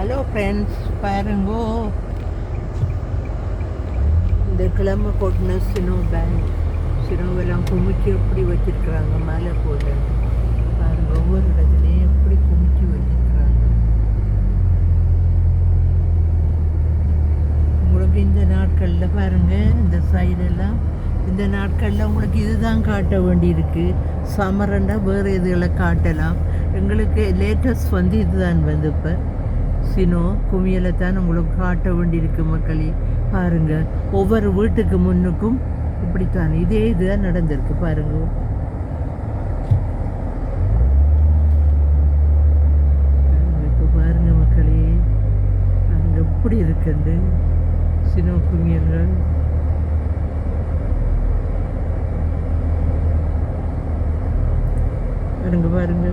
Hello friends, பாருங்கோ இந்த கிழமை கொட்டின சினோ பேங்க் சினோவெல்லாம் குமிச்சு எப்படி வச்சிருக்கிறாங்க மலை போல. பாருங்க, ஒவ்வொரு இடத்துலையும் எப்படி குமிச்சு வச்சிருக்கிறாங்க. உங்களுக்கு இந்த நாட்களில் பாருங்க, இந்த சைடெல்லாம் இந்த நாட்களில் உங்களுக்கு இதுதான் காட்ட வேண்டியிருக்கு. சமரண்டா வேறு இதுகளை காட்டலாம். எங்களுக்கு லேட்டஸ்ட் வந்து இதுதான் வந்து இப்போ சினோ குமியலை தான் உங்களுக்கு காட்ட வேண்டியிருக்கு மக்களே. பாருங்கள், ஒவ்வொரு வீட்டுக்கு முன்னுக்கும் இப்படித்தான் இதே இதுதான் நடந்திருக்கு. பாருங்க, இப்போ பாருங்க மக்களே, அங்கே எப்படி இருக்குண்டு சினோ குமியல்கள். பாருங்க பாருங்க,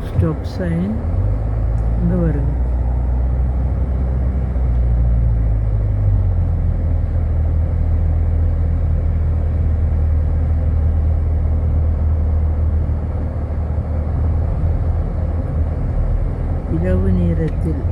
ஸ்டாப் சைன் இங்கே வருங்க. இரவு நேரத்தில்